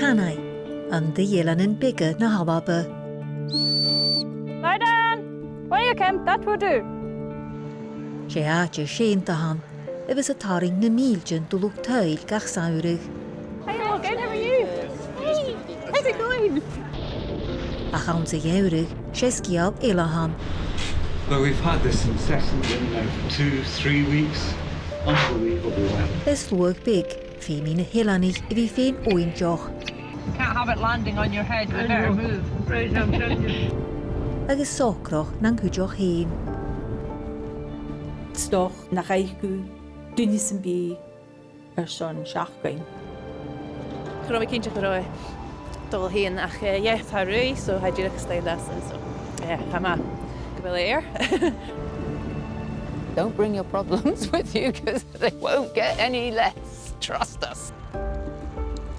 Chanaigh, and the Eilean in bigger na halabe. Lie down! Where you come, that will do. Sé áte sénta han, was a taring na míljan dulúg tail gach saurigh. Hey, look, how are you? Hey, how's it going? Ach an sa geurigh, sé scial Eilean. Well, we've had this incessant wind now for 2-3 weeks. Unbelievable weather. Is luag big, fé mí na Eileanich bhí féin ointeoch. Can't have it landing on your head, we better move. Right, I'm telling you. Agus socroch nang cuideoch héin. Stoch na raithú, dunis yn bí son siachgain. Chromi cynta chroe. Dol hyn ach tá rwy, so haid i'r ystau lesson, so hama. Gybil air. Don't bring your problems with you because they won't get any less. Trust us.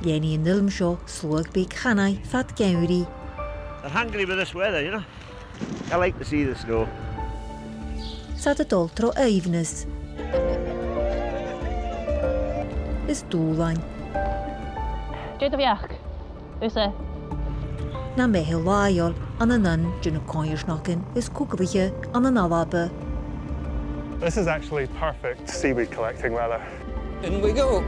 Yenny in Nilm seo slúag big Chanaigh fat gawri. They're hungry with this weather, you know. I like to see the snow. Sa dy doltro eifnys. Is dúlain. Dweud o fiach. Ys e? Na mehel laiol an an nun dyn nhw coirsnocken is cwgliche an an alabe. This is actually perfect seaweed collecting weather. In we go.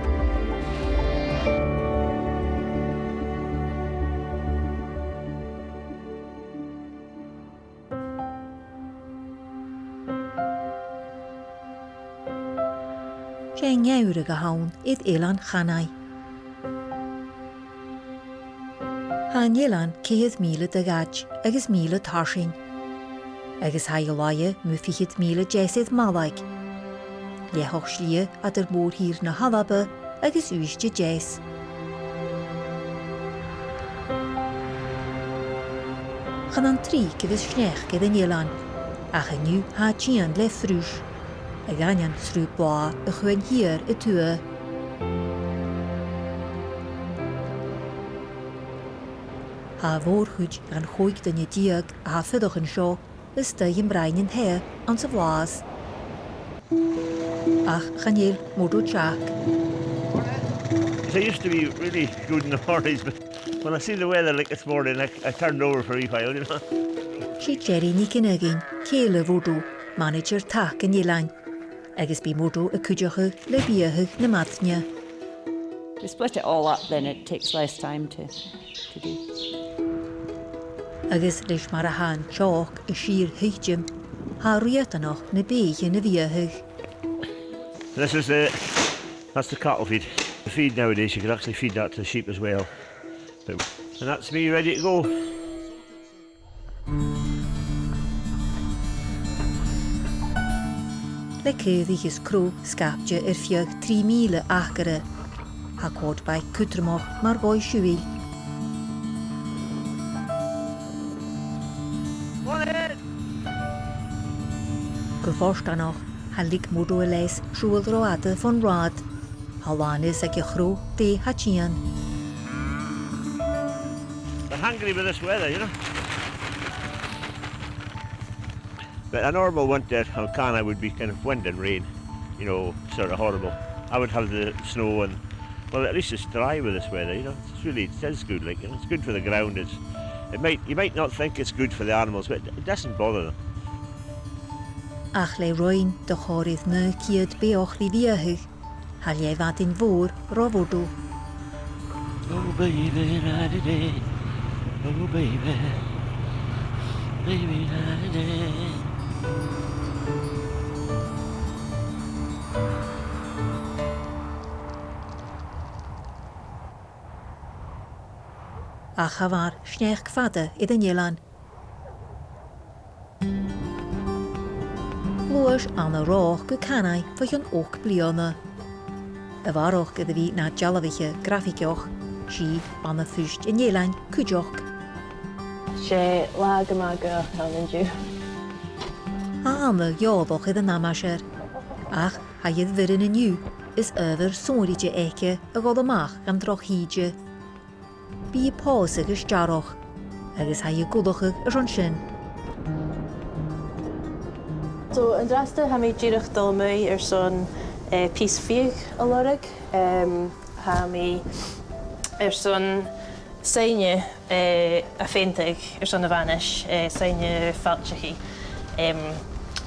Sé ngawrig a hawn idd Eilean Chanaigh. Han Eilean 100,000 dy gaj agus 1,000 tarsing. Agus ha laie mu 50,000 jesydd malag. Lehoch slie at môr hir na halabe agus uisje jes. Chan an tri gyfys snech gyda Eilean, ach a nu ha tian le frwys. A ganyan srw bla y chwen hir y tŵa. Ha fôr chwyd gan chwyg dyn y diag a ha ffyddoch yn sio ys dy yn brain yn her an sy flas. Ach chanel modo Jack. They used to be really good in the mornings, but when I see the weather like this morning, I turned over for a while, you know. Si Jerry ni cynegin, Céile fodw, manager tac yn Eilean. Agus bí modo y cwydiochu le biachu na madnia. We split it all up, then it takes less time to do. Agus leis mar a han sioch y sir hyjim, ha rietanoch na beig na biachu. This is that's the cattle feed. The feed nowadays, you can actually feed that to the sheep as well. And that's me ready to go. Le cyddig is cro scapje fiag 3,000 achgere. Ha cod bij kutrmoch mar goi siwyl. Geforst anoch, ha lig modo leis sjoel roade van raad. Hawan is ag chro de hachian. They're hungry with this weather, you know. But a normal winter on Canna would be kind of wind and rain, you know, sort of horrible. I would have the snow and, well, at least it's dry with this weather, you know. It's really, it is good, like, you know, it's good for the ground. You might not think it's good for the animals, but it doesn't bother them. Ach le roin de chorydd na ciad beoch li fiahych, hal ie fad in fôr rofodo. Oh baby, da-da-da. Oh baby, baby, da-da-da. Ach ha war snech gfadde i den Eilean. Loes aan de roog ge Cannaigh voor een ook blione. De waarog de wie na jallewiche graficjoch, si aan de fust in Eilean kujoch. Sé lagamaga hanenju. Ha ame jawoch in de namasher. Ach, ha je weer in een nieuw, is over sonrige eke a godamach gaan droch hietje. Bi je pause gesjaroch, is ha je godoche er sin. So yn drasta ha mi jirach dalmwy son pys fiag a lorig. Ha mi son Saine a féintig son na bhanis, saine fáilteachí.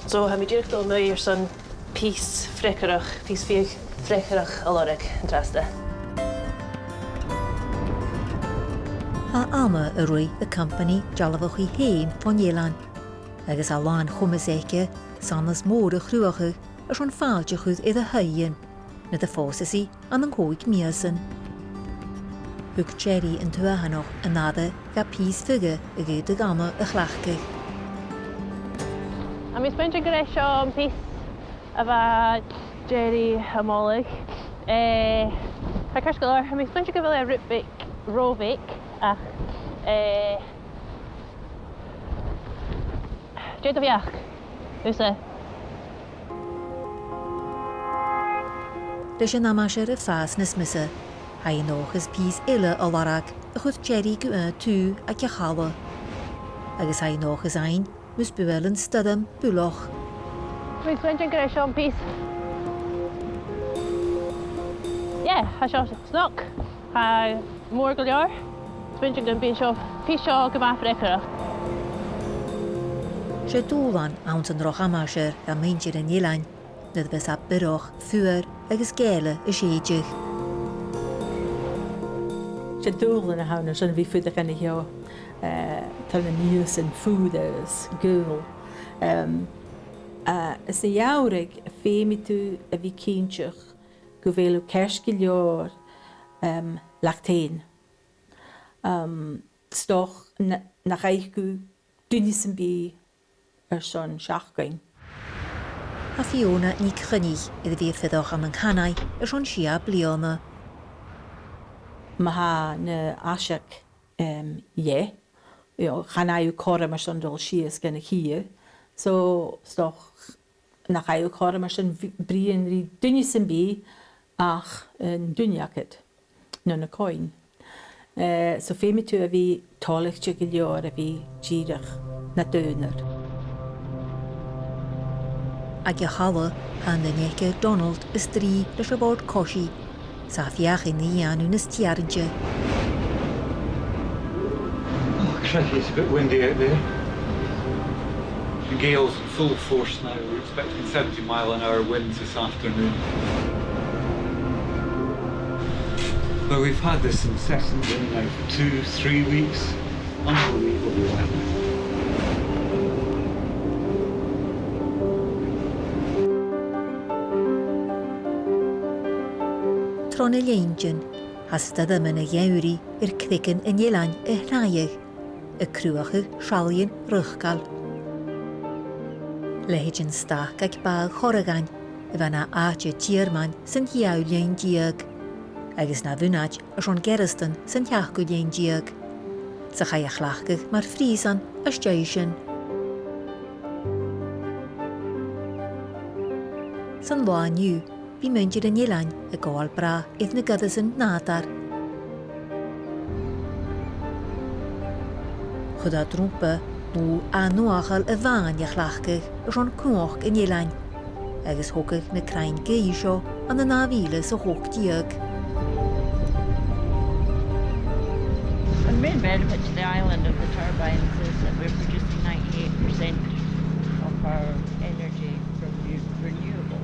So ha mí ddíreach dul mú son pís freicearach, pís fiag freicearach a loreg an drasta. Ha ama a rui the company jalavachi heen van Eilean. Agus a lán chumas éice, sanas mór a chruachu, a son fáilte chud iad a haien, na de fósasi an an cóig miasan. Hug Jerry yn tuahanoch yn nada ga pís fuge a gyd a gama a chlachge. A mi spendio gyda sio pís a fa Jerry Hamolig. Ha cars galar, a mi spendio gyda fel rwtfic, rofic, ach Jade o fiach, ywse. Leis yn amasir y ffas nes misa, ha yn och ys pís illa o larag a chud Jerry gwa tú ac a chala. Agus ha yn och ys ein, mus bywel yn stydam bwloch. Mi spendio gyda sio pís. Ha sio snoc, ha môr golior. Spendio gyda byn sio pís sio gyma freicarach. Se dúlan áns an roch amasir a meintir yn Eilean, nid bys a byroch, fwyr agus gele y séidig. Se dúlan a hawn son fi ffwydach yn hio tal na nios yn ffwyders, gwyl. Ys na iawrig a ffemi tu a fi cyntiach gwfelw cersgilior lactein. Stoch na chaich gw dynis yn bi son siachgain. A Fiona ní Chanaigh iad bhí fidach am an Chanaigh a son sia bliana. Ma ha na asiak Chanaigh yw cora mar son dol sias gan y hir. So, stoch na chai yw cora mar son brian ri dynis yn bi ach yn dyniacad. No na coin. So fe mi tu a fi tolich tjegilior a fi girach na döner. Ag a chala han den eke Donald is drí leis a bord cosi, sa fiach in the anún is tiarintje. Oh, crikey, it's a bit windy out there. The gale's full force now. We're expecting 70-mile-an-hour winds this afternoon. But we've had this incessant wind now for 2-3 weeks. Unbelievable weather. Tron y leingyn, hastad am yn y iawri i'r cddigan yn Eilean y Chanaigh, y crwach y sialien rychgal. Lehid yn stach ag bag choragan, y fanna aatje tierman sy'n hiawlien diag, agos na fynaj a son gerastan sy'n hiachgwlien diag. Sa chai a chlachgach mar frisan a stjaisyn. Sy'n loa niw, Bhí muintir in Eilean a gáil bra iad na gadas an nádar. Chud a drúpa nó a nuachal a bhain a chlachgach a son cnóch in Eilean, agus thugach na crain gaí seo an na návíle sa hóch diag. The main benefit to the island of the turbines is that we're producing 98% of our energy from renewables.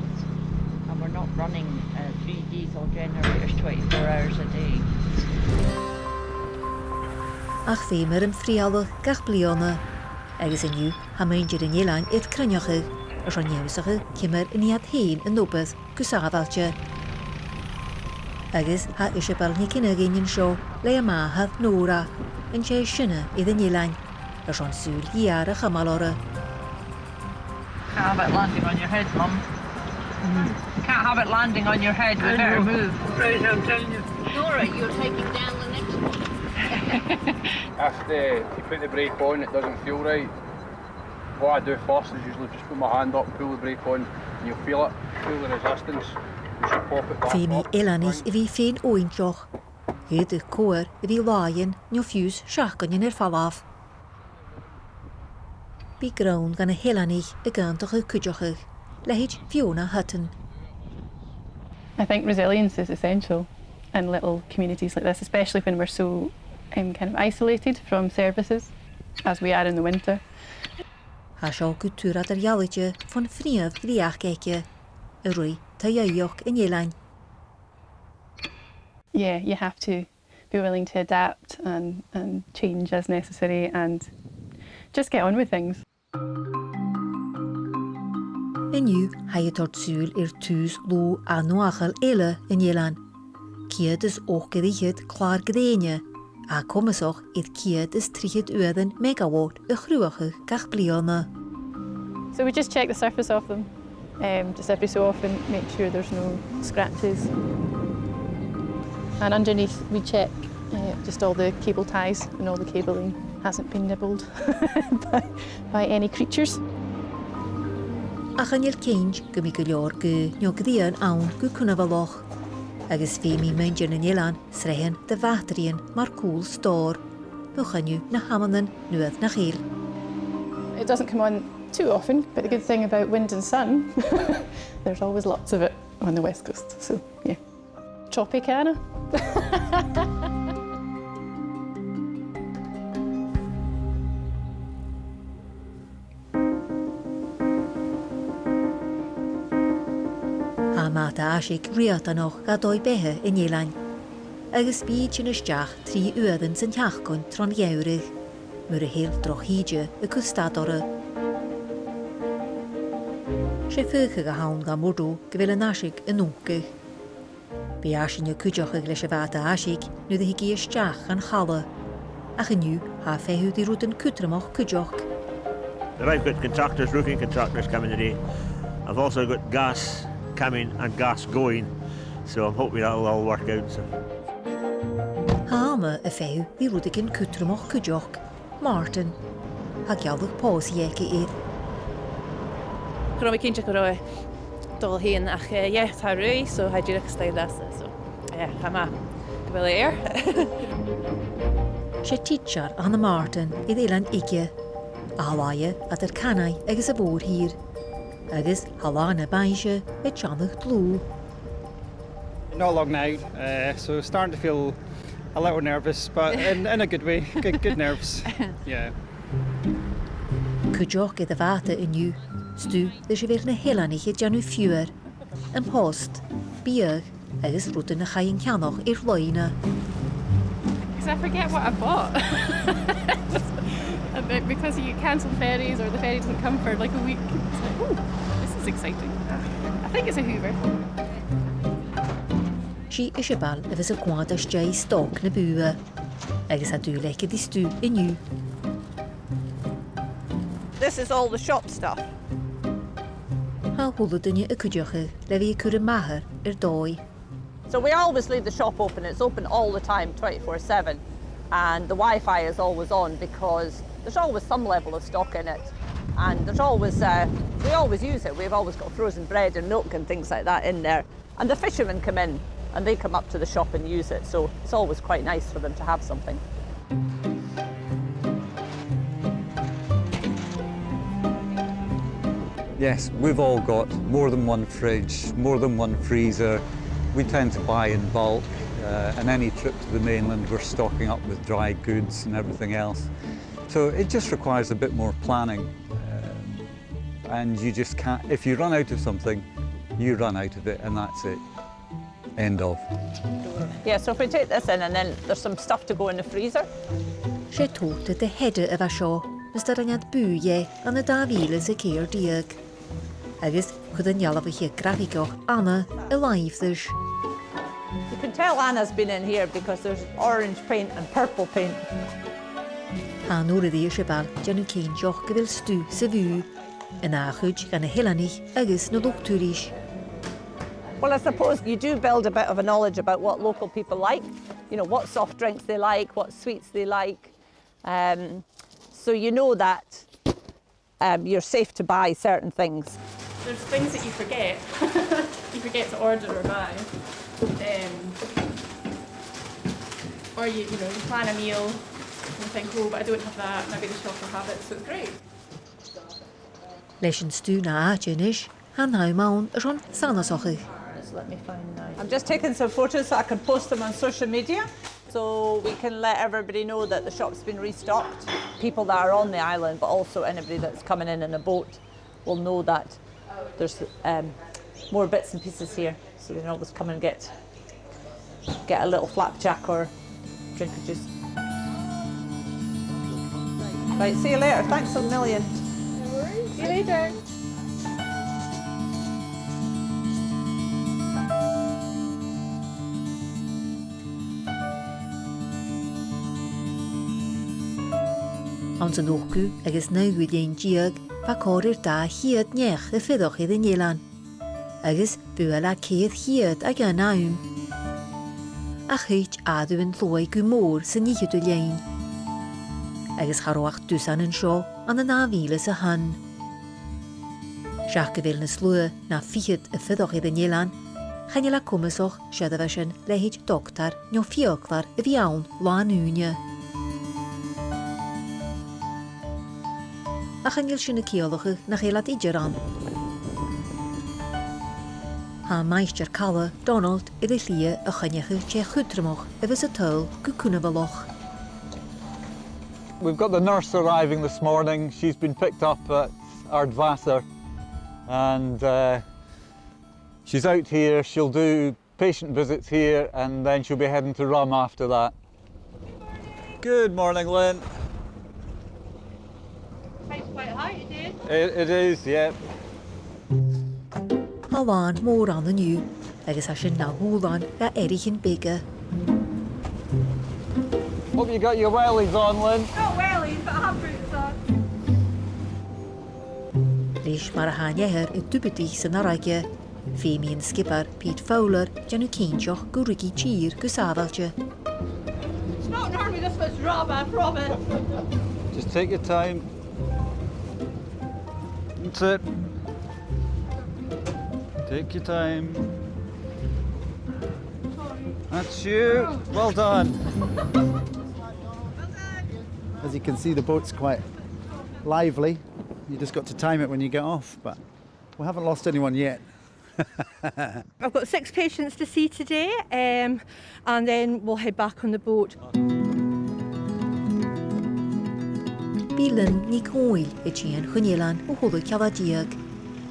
And we're not running 3 diesel generators 24 hours a day. Ach fé mar an frialach gach bliana, agus aniu ha muintir in Eilean iad cryniocha, a son iawsacha cymar in iad hén yn nobeth gwsafaltje. Agus ha isabel ni cynnig sio le a mahad nóra, yn sé sinna iad in Eilean, a son sŵl hiar a chamalora. Can't have it landing on your head, Mum. Can't have it landing on your head, we better move. Right, I'm telling you. Nora, you're taking down the next one. If you put the brake on, it doesn't feel right. What I do first is usually just put my hand up, pull the brake on, and you'll feel it, feel the resistance. You should pop it back Femi up. Eileanich i fi féin ointloch. Hyd y cwr i fi laien nio ffiws siachan yn falaf. Bi grawn gan y Eileanich y gantach y cwdiochach, lehid Fiona Hutton. I think resilience is essential in little communities like this, especially when we're so kind of isolated from services, as we are in the winter. Ha seo go túra ar jaalaide fan phríomh gríachgeice, a rui tá ioch in Eilean. Yeah, you have to be willing to adapt and change as necessary and just get on with things. Inniu ha je tort súil tús lo a nuachal eile in Eilean. Ciad is ochgerichid klaar gréine, a komisoch ciad is 3 uiden megawatt a chruache gach bliana. So we just check the surface of them, just every so often, make sure there's no scratches. And underneath we check just all the cable ties and all the cabling hasn't been nibbled by any creatures. Ach an céint go mí go leor go neogdaíon ann go cúnamhaloch. Agus féimi meingin in Eilean sreihan de bhatrion mar cúl stór. Buchaniu na hamanan nuad na chéil. It doesn't come on too often, but the good thing about wind and sun, there's always lots of it on the west coast. So yeah, choppy Canna. Mata asig riatanoch ga dói bethe in Eilean. Agus bíd sin isteach 3 uadan san teachcon tron geurich, mur a héal droch híide a custadora. Sé fucha go haun ga mordó go bhfuil an asig in nócach. Bí asin cuideach ag leis a bhata asig nu a hiigi isteach an chala, ach iniu ha fehu di rúd an cutramach cuideach. I've got contractors, roofing contractors coming today. I've also got gas coming and gas going, so I'm hoping that'll all work out. So. Háama a fehu di rúd ag an cutramach cuideach, Martin, ha gealach pósi eke iad. Chanaigh cinse go raibh dul híon ach tá rui, so haidir staid lasa, so chama go bhfuil air. Sé teacher Anna Martin iad Eilean ige, a haláie at Chanaigh agus a bór hir, agus halána baise a Chanaigh glú. Not long now, so starting to feel a little nervous, but in a good way, good nerves, yeah. Cuideach iad a bhata iniu, stú leis sé bhéir na Eileanich iad deanú fiúr, an post, bíag agus rúta na chain ceannach loine. Because I forget what I bought. Because you cancel ferries or the ferry doesn't come for like a week. It's like, ooh, this is exciting. I think it's a Hoover. Sí Isabel a bheits a cuantas dé stoc na bua, agus a dúleice di stú iniu. This is all the shop stuff. Ha hula dunne a cuideacha le bhí cur a maithar dói. So we always leave the shop open. It's open all the time, 24/7. And the Wi-Fi is always on because there's always some level of stock in it. And there's always, we always use it. We've always got frozen bread and milk and things like that in there. And the fishermen come in and they come up to the shop and use it. So it's always quite nice for them to have something. Yes, we've all got more than one fridge, more than one freezer. We tend to buy in bulk, and any trip to the mainland we're stocking up with dry goods and everything else. So it just requires a bit more planning, and you just can't, if you run out of something, you run out of it and that's it, end of. Yeah, so if we take this in and then there's some stuff to go in the freezer. Sé tóta de heide a bheit seo, nas dar aniad búie an na dávíle sa céir diag. Agus chud an nealabh graficoch Anna a laifdis. You can tell Anna's been in here because there's orange paint and purple paint. Ha nóra dí Isabel deanú céinteoch go bhfuil stú sa bhú, in áchuid gan na Eileanich agus na luchtúris. Well, I suppose you do build a bit of a knowledge about what local people like, you know, what soft drinks they like, what sweets they like. So you know that you're safe to buy certain things. There's things that you forget. You forget to order or buy. Or you plan a meal and think, oh, but I don't have that, maybe the shop will have it, so it's great. Leis an stú na áidenis, han haimán ar an sanasochi. Let me find now. I'm just taking some photos so I can post them on social media. So we can let everybody know that the shop's been restocked. People that are on the island, but also anybody that's coming in a boat will know that there's more bits and pieces here. So they can always come and get a little flapjack or drink a juice. Right, see you later. Thanks a million. No worries. See you later. An san nóchú agus nágu déon díag ba cóir dá chiad nech a fidoch iad in Eilean. Agus buala céad chiad ag an náum. A chuit adú an llói go mór sa níchiad o léin. Agus charoach dúsan an seo an na návíle sa han. Seach go bhfuil na slua na fiad a fidoch iad in Eilean, channe le cumasoch siad a bhesin le héid doctar nó fioclar a bhí ann láúne. A chanil sin na céalacha na chéad idir an. Tá meister Calla Donald idir lia a channecha sé chudramach a bheits a tol go cúnabaloch. We've got the nurse arriving this morning. She's been picked up at Ardvaster and she's out here. She'll do patient visits here and then she'll be heading to Rum after that. Good morning, Lynn. Quite high, it is. It is, yeah. Alan mór an na nniu, agus a sin na húlan ga erichin bige. Hope you got your wellies on, Lynn. Not wellies, but I have boots on. Leis mar a haneher y dwbydych sy'n aragio. Femi yn skipper Pete Fowler jan y ceinsioch gwrigi tir gwsafaltio. It's not an army this much rub, I promise. Just take your time. That's it. Take your time. That's you. Well done. As you can see, the boat's quite lively. You just got to time it when you get off, but we haven't lost anyone yet. I've got 6 patients to see today, and then we'll head back on the boat. Bílan ní cóil I tían chunélan ó hóla ceadíag,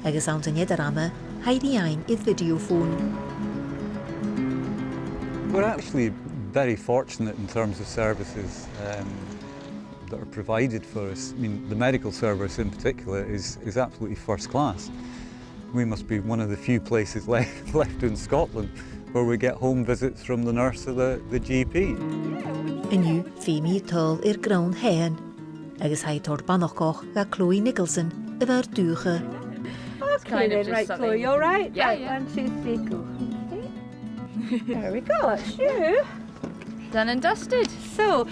agus an ta nedarama Eilean iad videophone. We're actually very fortunate in terms of services that are provided for us. I mean, the medical service in particular is absolutely first class. We must be one of the few places left in Scotland where we get home visits from the nurse or the GP. En nu Femi tol ground hen, agus hai tord banochoch ga Chloe Nicholson y fer duche. That's kind of right, Chloe, you all right? Yeah, right, 1, 2, 3, go. There we go, that's you. Done and dusted. So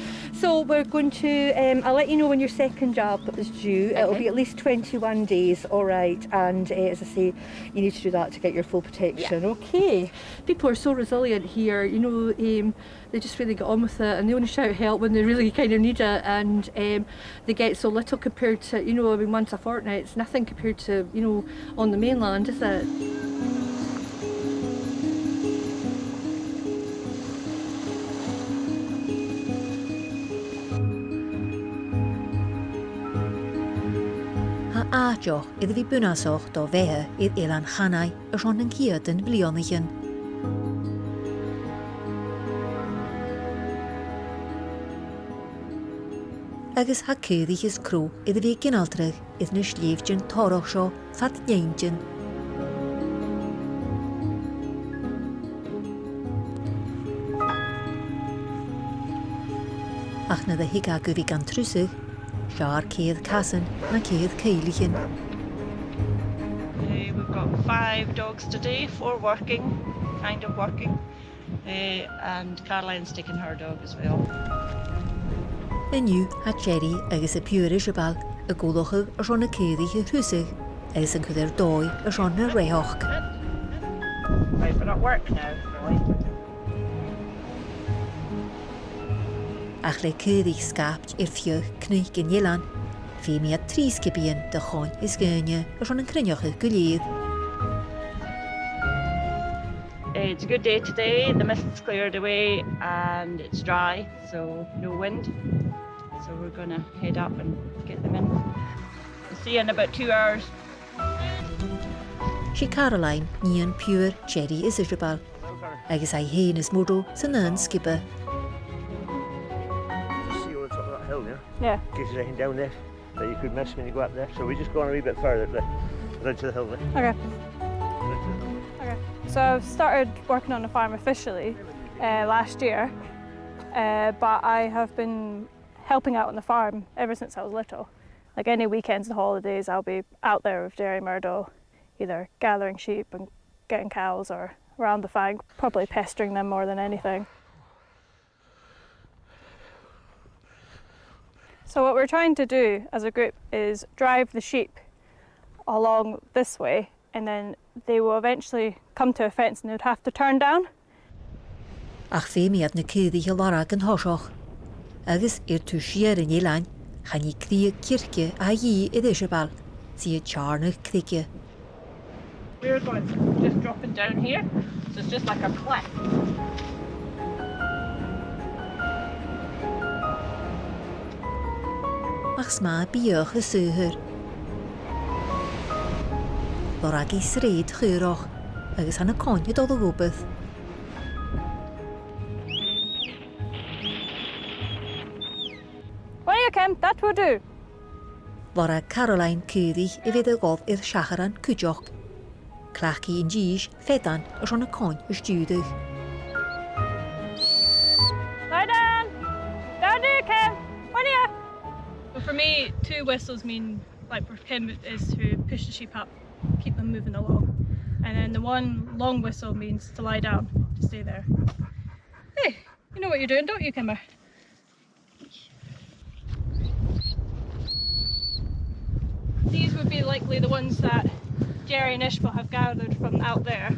we're going to, I'll let you know when your second jab is due. Okay. It'll be at least 21 days, all right. And as I say, you need to do that to get your full protection. Yeah. Okay. People are so resilient here, you know, they just really get on with it and they only shout help when they really kind of need it. And they get so little compared to, you know, I mean, once a fortnight, it's nothing compared to, you know, on the mainland, is it? Áteoch iad bhí bunasoch do bheitthe iad Eilean Chanaigh ar seán an ciadan blianachin. Agus ha céadich is crú iad bhí ginaltrach iad na sléifjin torach seo fat neintin. Ach na da higa go bhí gan trúsach, Jar céad casan na céad céilichin. We've got 5 dogs today, 4 working, kind of working, and Caroline's taking her dog as well. Eniu ha Jerry agus a piúr Isabel a gólachag ar seán na céadich rhúsach agus an chudir dói ar seán na réhoch. Right, we're at work now, Roy. Ach le céadich scapt ar fioch cnuich in Eilean, Femi a 3 skipíon de cháin is gine ar seán an crinneocha go léad. It's a good day today. The mist's cleared away and it's dry, so no wind. So we're going to head up and get them in. We'll see you in about 2 hours. Si Caroline níon pure Jerry is Isabel. Agus ai hen is modó san an skipper. Just see over the top of that hill, yeah? Yeah. In case there's anything down there that you could miss when you go up there. So we just go on a wee bit further at the edge of the hill there. Okay. Okay. So I've started working on the farm officially last year, but I have been helping out on the farm ever since I was little. Like any weekends and holidays, I'll be out there with Jerry Murdo, either gathering sheep and getting cows or around the fang, probably pestering them more than anything. So what we're trying to do as a group is drive the sheep along this way, and then they will eventually come to a fence and they'd have to turn down. Ach fé miad na cúdaí he larag an thoiseach. Agus tú siar in Eilean, chan í crí circe a dhí I Isabel, si a charnach crice. We're going just dropping down here, so it's just like a cliff. Ach sma bioch y sŵhyr. Lorag I sreid chwyrach, agus han y coniad o ddogwbydd. Well, you can, that will do. Lorag Caroline cúdi I fydd y godd i'r siacharan cwdioch. Clachi yn gis fedan os on y con ysdiwdig. Lie down! Down there, Kim! On here! Well, for me, 2 whistles mean, like for Kim, is to push the sheep up, keep them moving along. And then the 1 long whistle means to lie down, to stay there. Hey, you know what you're doing, don't you, Kimber? These would be likely the ones that Jerry and Ishmael have gathered from out there,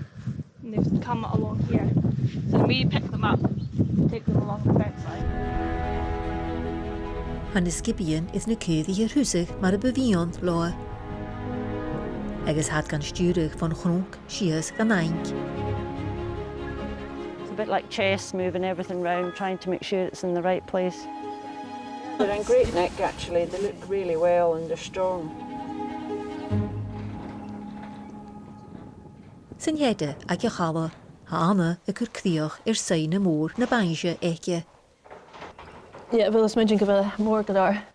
and they've come along here. So we pick them up, take them along the fence line. Han y sgibion is na cúdi i'r hwsig mar y byfion loa. Agus had gan stiwrig van chnonk, sias gan ainc. It's a bit like chess, moving everything round, trying to make sure it's in the right place. They're in great nick actually, they look really well and they're strong. Sy'n hede ag y chala, ha ama y cwrcdioch sain y môr na bainsia eke. Ja, wil eens mensen gebeuren morgen daar.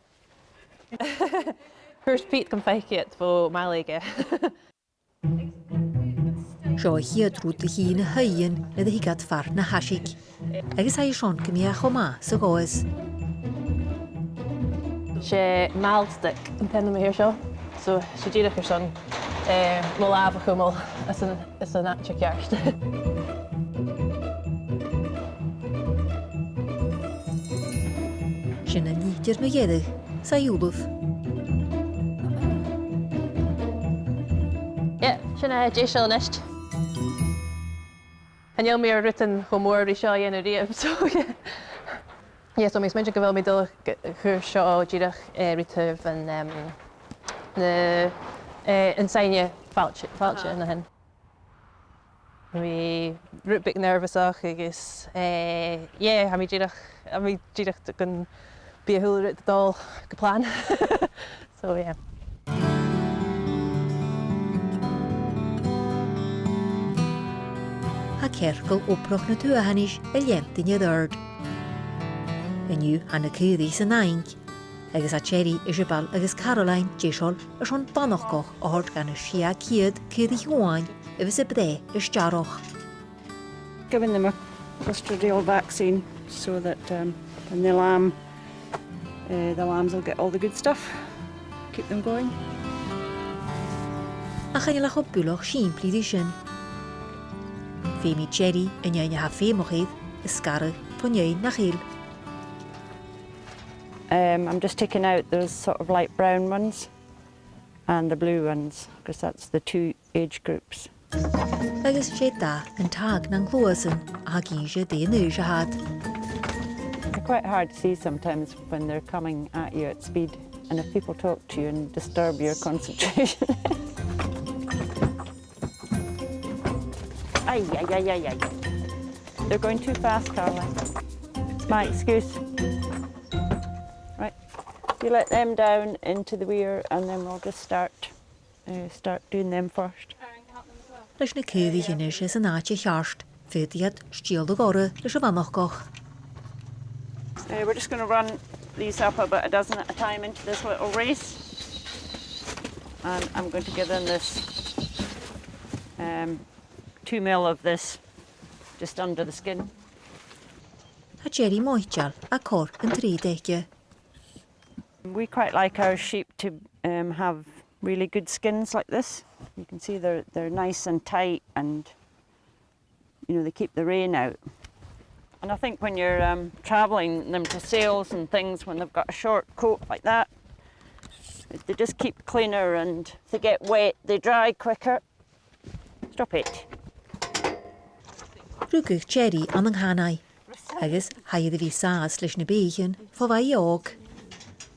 First Pete kan feikje voor mij liggen. Sio hiad rwyd y hi na hyn na dy higad far na hasig. Agus hai Sean gymia choma sy goes. She maalstuk yn pen yma hier zo. So, she did her son. Wel lava gummel. Is een natje kerst. Sy'n yn nidir me gedig, sa iwlwf. Ja, Chanaigh Jason ist. En jou meer rutten humor die show in de so ja. Ja, so mensen gewel met de show die ritten van een seine foutje in de hen. We bit nervous ach is ja, heb je kan be hoe het al geplan. So ja. Ha cergol oproch na tua hanis lientin y ddyrd. Yniw han y cyddi sy'n ainc, agus a Jerry, Isabel agus Caroline Jesiol ys o'n banochgoch o'r gan y sia cyd cyddi hwain efo sy bde ys jaroch. Giving them a clostridial vaccine so that when they lamb, the lambs will get all the good stuff, keep them going. A chan ylach o bwloch simpli di sy'n. Fe mi Jerry yn iawn ha fe mochyd ysgarw pon iawn na chil. I'm just taking out those sort of light brown ones and the blue ones, because that's the 2 age groups. Agus sé da yn tag na'n glwysyn a gyn se de nhw se had. They're quite hard to see sometimes when they're coming at you at speed, and if people talk to you and disturb your concentration. Ay, ay, ay, ay, ay. They're going too fast, Caroline. My excuse. Right. You let them down into the weir and then we'll just start doing them first. Leis na cúdí inis is an áte chearst, fétiad stíal do gore leis a bhanach goch. We're just going to run these up about a dozen at a time into this little race. And I'm going to give them this 2 mil of this just under the skin. A Jerry moitial a cor yn tri deicio. We quite like our sheep to have really good skins like this. You can see they're nice and tight and they keep the rain out. And I think when you're travelling them to sales and things, when they've got a short coat like that, they just keep cleaner and they get wet, they dry quicker. Stop it. Rúgach Jerry an Chanaigh, agus haiad a bhí sás leis na bíchan fo bhaí og.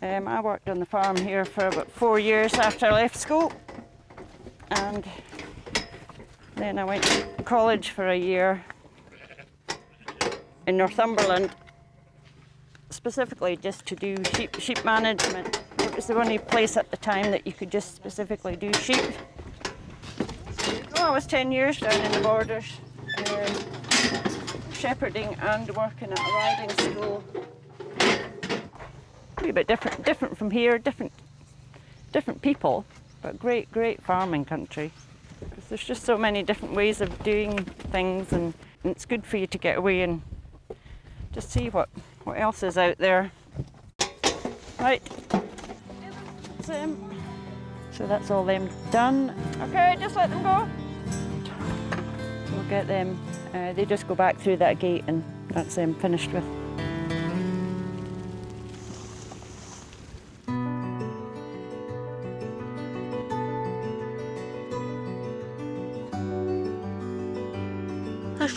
I worked on the farm here for about 4 years after I left school. And then I went to college for a year in Northumberland, specifically just to do sheep management. It was the only place at the time that you could just specifically do sheep. I was 10 years down in the borders, shepherding and working at a riding school. A bit different from here, different people, but great farming country. Because there's just so many different ways of doing things, and it's good for you to get away and just see what else is out there. Right. So that's all them done. Okay, just let them go. We'll get them. They just go back through that gate, and that's them finished with.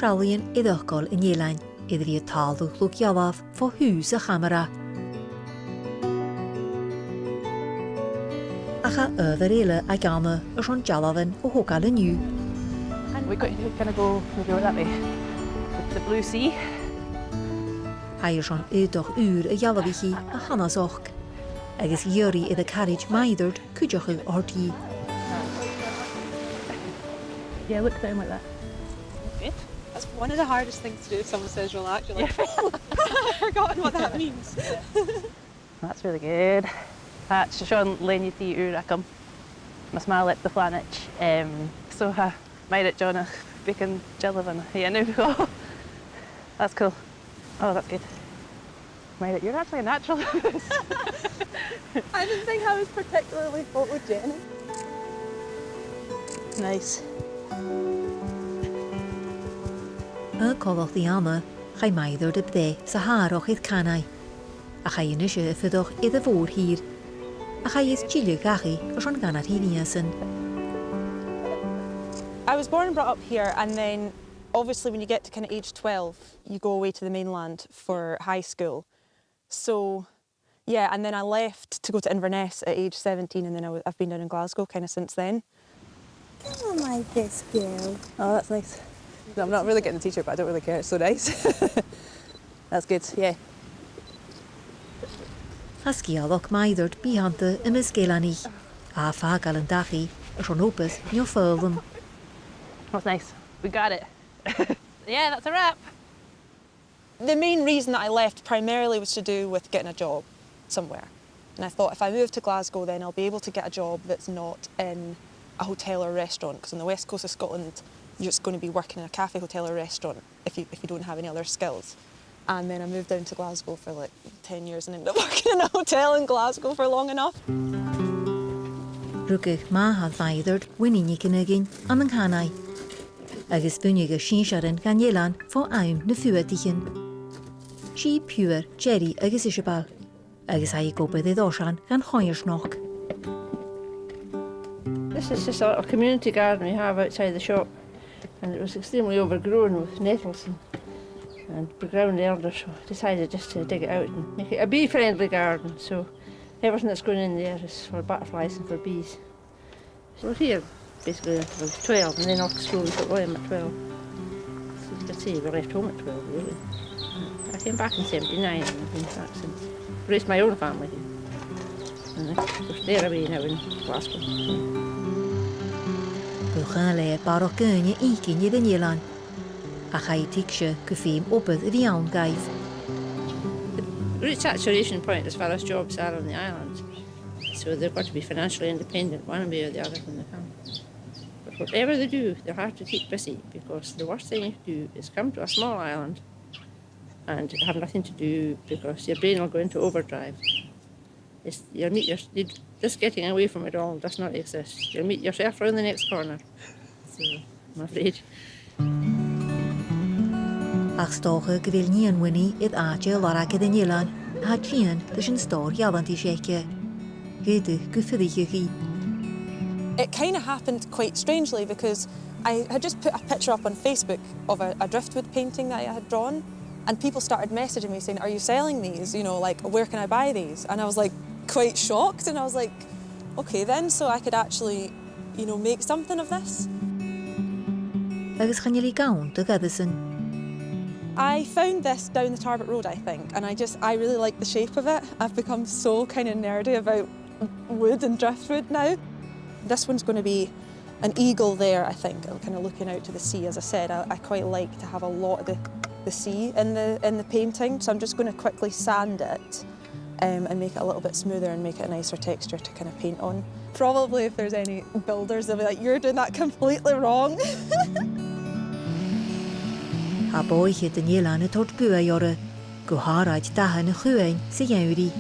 Eilean iddochgol in Eilean, idir bhí talú lúg ialaf fo hús a chamara. Acha över eile a Canna is an jalavan o hogal iniu. We're going to go maybe that way, with the blue sea. Hij is an udoch a jalavichi a hanasoch. Agus Yuri i the carriage maiderd cúideachu ortí. Yeah, look down like that. Good. That's one of the hardest things to do if someone says relax. You're like, I've forgotten what that means. That's really good. That's Sean Lenny the Uracum. Mas má lip the planet. So made it Jonah bacon jellyvan. Yeah, no. That's cool. Oh, that's good. Made it. You're actually a natural. I didn't think I was particularly photogenic. Nice. Colach the ama, chai maiddor de bde sa haroch idd Cannaigh. A chai inisio y fyddoch idd y fôr hir. A chai is chilio gachi os an ganat hiniasin. I was born and brought up here, and then obviously when you get to kind of age 12, you go away to the mainland for high school. So yeah, and then I left to go to Inverness at age 17, and then I've been down in Glasgow kind of since then. Oh my, this girl. Oh, that's nice. I'm not really getting the t-shirt, but I don't really care. It's so nice. That's good, yeah. Hascialach maiddord bihanta imis gelani. A fagal an dachi, as an opus nio furlum. That's nice. We got it. Yeah, that's a wrap. The main reason that I left primarily was to do with getting a job somewhere. And I thought if I move to Glasgow, then I'll be able to get a job that's not in a hotel or restaurant, because on the west coast of Scotland, you're just going to be working in a cafe, hotel or restaurant if you don't have any other skills. And then I moved down to Glasgow for like 10 years and ended up working in a hotel in Glasgow for long enough. Rúgach má had maiddord winnig ynigin an Cannaigh. Agus bunnig a sínsharin gan Eilean fo aim na fuatichin. Si pure Jerry agus Isabel. Agus hai gobedd I ddoshan gan hoiersnoch. This is just a little community garden we have outside the shop, and it was extremely overgrown with nettles and ground elder, so I decided just to dig it out and make it a bee-friendly garden, so everything that's going in there is for butterflies and for bees. So here, basically, there was 12, and then off to school we put William at 12. See, we left home at 12, really. I came back in 79 and I've been back since. Raised my own family here. And they're away now in Glasgow. Buchan le barach gynne ícin iad yn Eilean. A chai tigsio gyffim obydd y fiawn gaif. We're at saturation point as far as jobs are on the island. So they've got to be financially independent, one way or the other when they come. But whatever they do, they have to keep busy because the worst thing you can do is come to a small island and have nothing to do because your brain will go into overdrive. Just getting away from it all does not exist. You'll meet yourself around the next corner. So, I'm afraid. Ach stocha gyfil nian wyni idd adio larag idd yn Eilean a trian dys yn stor ialant I sieke. Gyda gyffyddich chi. It kind of happened quite strangely because I had just put a picture up on Facebook of a driftwood painting that I had drawn, and people started messaging me saying, "Are you selling these? You know, like, where can I buy these?" And I was like quite shocked, and I was like, okay then, so I could actually, you know, make something of this. Agus chan ili gawn dy gaddysyn. I found this down the Tarbert Road, I think, and I really like the shape of it. I've become so kind of nerdy about wood and driftwood now. This one's going to be an eagle there, I think, kind of looking out to the sea. As I said, I quite like to have a lot of the sea in the painting, so I'm just going to quickly sand it and make it a little bit smoother and make it a nicer texture to kind of paint on. Probably if there's any builders, they'll be like, "You're doing that completely wrong." A boi hyd yn Eilean y tord bua iore. Gwharad dahan y chwy'n sy iawri.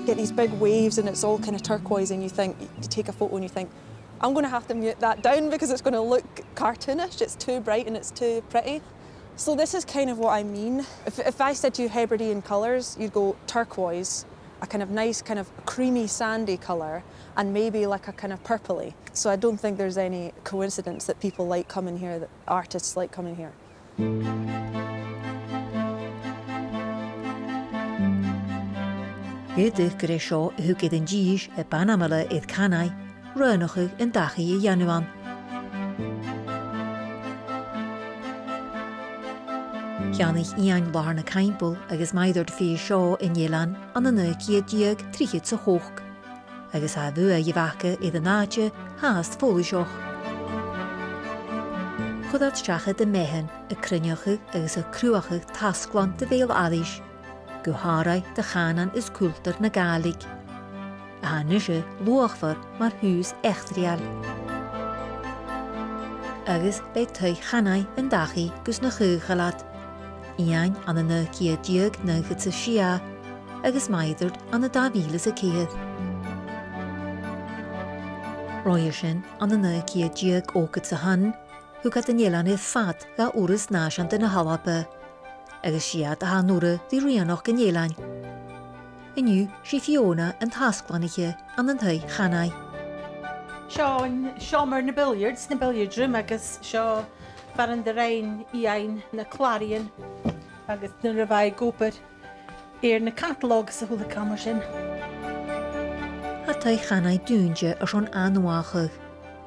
Get these big waves and it's all kind of turquoise and you take a photo and you think, I'm going to have to mute that down because it's going to look cartoonish, it's too bright and it's too pretty. So this is kind of what I mean. If I said to you Hebridean colours, you'd go turquoise, a kind of nice kind of creamy sandy colour, and maybe like a kind of purpley. So I don't think there's any coincidence that people like coming here, that artists like coming here. Gyda gyda sio hwgyd yn gys y banamala idd Chanaigh, rynwchig yn dachi I Januan. Llanich Ian larn y caimpl agus maiddwr fi sio yn Eilean an yna ciediag trichyd sy hoch. Agus a fwy I faca idd yn adje haast fólisioch. Chwydad strachyd y mehen y cryniachig agus y crwachig tasglan dy feil addish. Gwharau dy chanan is cwlter na galig. A hanysio lwachfar mar hws echtrial. Agus be twy Chanaigh yn dachi gus na chwchalad. Ian an yna ciediag na gyda sia, agus maiddwrd an y dafilas y cydd. Roisin an yna ciediag o gyda han, hwgad yn Eilean idd ffad ga wrys nasiant yn y halaba. Agus siad a hanwra di rianoch yn Eilean. Ynyw, si Fiona yn tasglanige an yn twy Chanaigh. Sio mar na billiard room agus sio faran dy rein Ian na clarion agus na rhywai gopar na catalog sa hwyl y camar sin. A twy Chanaigh dŵnge o sion anwachig.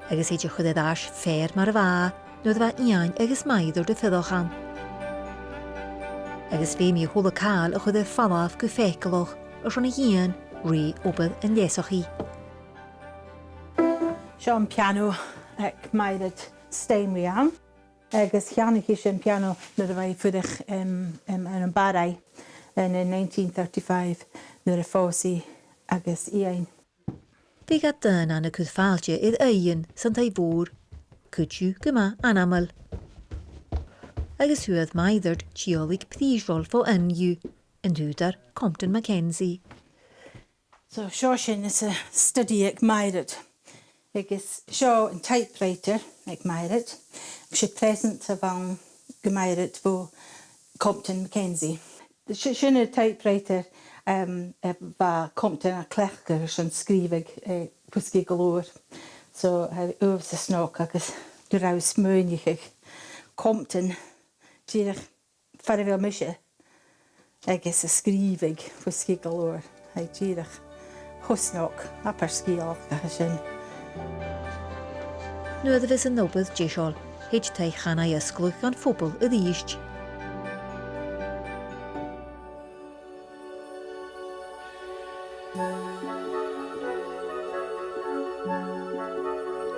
Agus eich chwyded as fer mar fa, nid fa Ian agus maiddwr dy ffyddochan. Agus fe mi hwyl y cael o chwyded ffalaf gyffeicloch o sion Ian rhi obydd yn lesoch I. Sio yn piano ac maiddwr Steinway am. Agus Chanaigh sy'n piano na rhywai ffwydych yn barau yn 1935 nyr y ffosi agus Ian. Fe gad dyn an y cwthfalge idd Eilean sy'n tai fôr. Cwtw gyma anaml. Agus hwyd maiddwr geolig prisrol fo ynyw yn hwydar Compton Mackenzie. So sio sy'n is a study ac maiddwr. Agus sio yn typewriter ac maiddwr. Sy'n present a fan gymairid fo Compton Mackenzie. Sy'n y typewriter fa Compton a clechgar sy'n sgrifig pwysgu galwr. So yw'r sysnog agus dwraws mwynich Compton dyrach ffarifel mysio agus y sgrifig pwysgu galwr. Dyrach hwsnog a persgiol gach sy'n. Nw ydw fes yn nobydd jesol. heid tai Chanaigh ysglwch gan phobl y ddíist.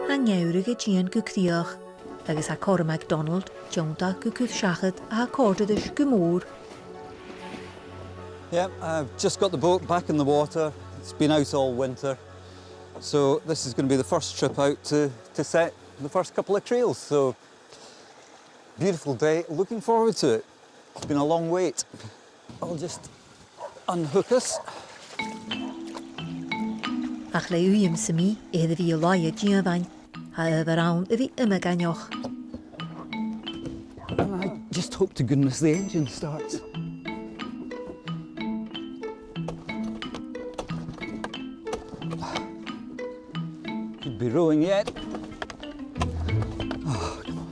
Hangewrig y Gian gwcdioch, agos ha Cora MacDonald, Jonta gwcwth siachad a ha cordadys gymwr. Yeah, I've just got the boat back in the water. It's been out all winter. So this is going to be the first trip out to set the first couple of trails. So beautiful day, looking forward to it. It's been a long wait. I'll just unhook us. Ach le uim symi, edrych fi o lai y Giovanni, ha yfarawn y fi ymaganioch. And I just hope to goodness the engine starts. Could be rowing yet. Oh, come on.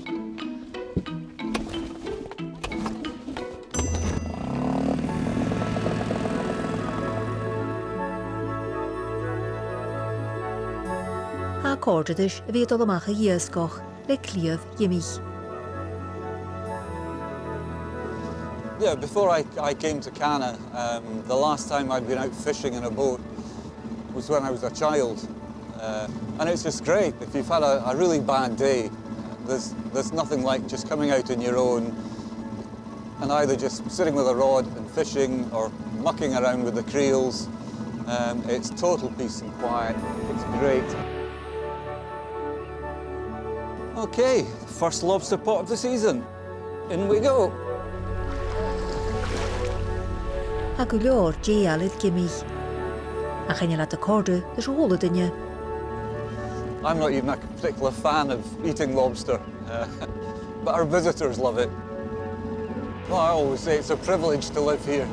Ha cordadys y fi dolomach y ysgoch, le cliodd ymich. Yeah, before I came to Canna, the last time I'd been out fishing in a boat was when I was a child. And it's just great. If you've had a really bad day, there's nothing like just coming out on your own and either just sitting with a rod and fishing or mucking around with the creels. It's total peace and quiet. It's great. Okay, first lobster pot of the season. In we go. Ha gwlio'r gealydd gymich. A chynnyl at y corda ys hôl y dynia. I'm not even a particular fan of eating lobster, but our visitors love it. Well, I always say it's a privilege to live here.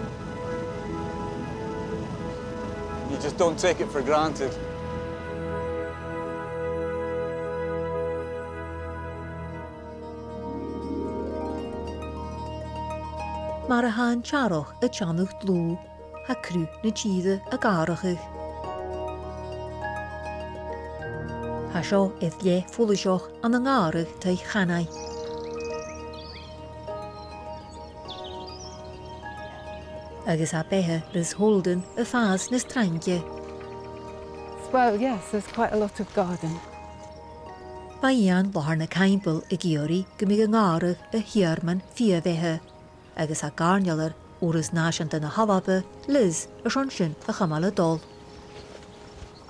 You just don't take it for granted. Mar a ha'n charoch y chanwch dlw, ha crw na chidda a garachach. Ha sio edlie ffwlysioch an yng ngarach tai Chanaigh. Agus ha behe lys holden y ffas nes trainge. Well, yes, there's quite a lot of garden. Ba ian lahar na caimpel y giori gymig yng ngarach y hiarman fia fehe. Agus ha garnialar oras nasiant yn y halabe, Liz y sionsyn y chamal y dol.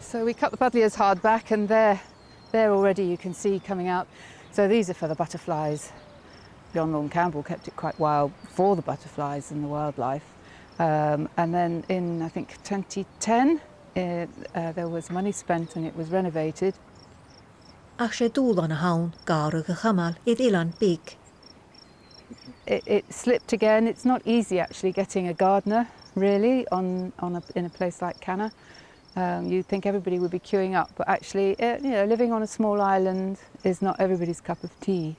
So we cut the buddleias hard back, and there already you can see coming out. So these are for the butterflies. John Lorne Campbell kept it quite wild for the butterflies and the wildlife. And then in, I think, 2010, there was money spent and it was renovated. Ach sé dŵl an y hawn garach y chamal idd Eilean big. It slipped again. It's not easy actually getting a gardener, really, in a place like Canna. You'd think everybody would be queuing up, but actually, living on a small island is not everybody's cup of tea.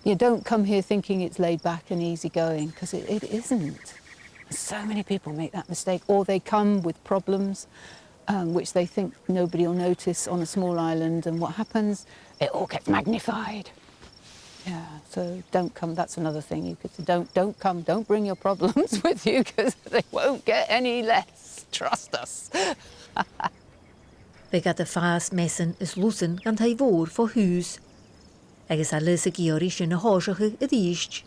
You don't come here thinking it's laid back and easygoing, because it isn't. So many people make that mistake, or they come with problems which they think nobody will notice on a small island, and what happens? It all gets magnified. Yeah, so don't come. That's another thing you could say. Don't come. Don't bring your problems with you, because they won't get any less. Trust us. Fe gad y ffas messen is lwsen gan tai fôr fo hús. Agus a lys y giori sy'n y hosach y ddíist.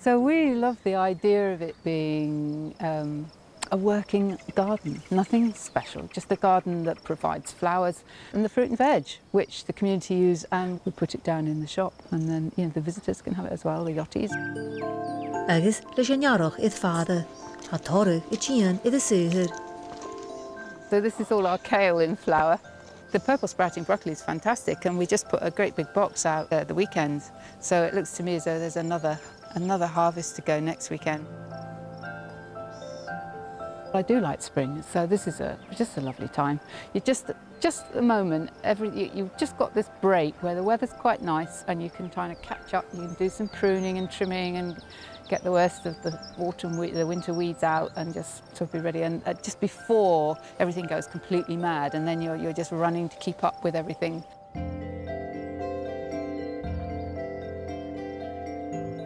So we love the idea of it being a working garden, nothing special, just a garden that provides flowers and the fruit and veg, which the community use, and we put it down in the shop, and then the visitors can have it as well, the yachties. Agus lys yn iarach idd fada, a torre y chian idd y syhyr. So this is all our kale in flower. The purple sprouting broccoli is fantastic, and we just put a great big box out at the weekend. So it looks to me as though there's another harvest to go next weekend. I do like spring, so this is just a lovely time. You just a moment, you've just got this break where the weather's quite nice and you can kind of catch up. You can do some pruning and trimming and get the worst of the winter weeds out, and just sort of be ready. And just before everything goes completely mad, and then you're just running to keep up with everything.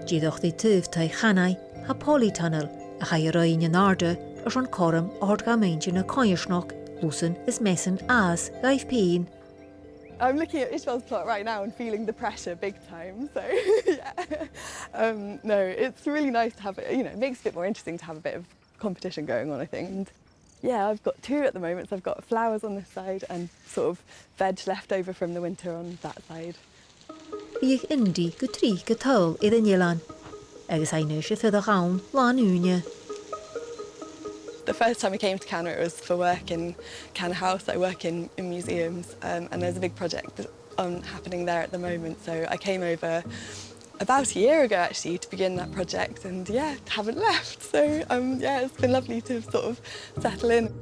Díadach dí tuh tai Chanaigh ha polytunnel a cha i roi'n yn arda as an corm ord ga meintje na coirsnoch loosen is messen as gaif peen. I'm looking at Ishmael's plot right now and feeling the pressure big time, so yeah. No, it's really nice to have it, it makes it a bit more interesting to have a bit of competition going on, I think. And yeah, I've got two at the moment, so I've got flowers on this side and sort of veg left over from the winter on that side. Bhí indi go trí go tol iad an Eilean, agus haine se fyd a gawn lan úne. The first time I came to Canna, it was for work in Canna House. I work in museums, and there's a big project happening there at the moment. So I came over about a year ago, actually, to begin that project, and yeah, haven't left. So yeah, it's been lovely to sort of settle in.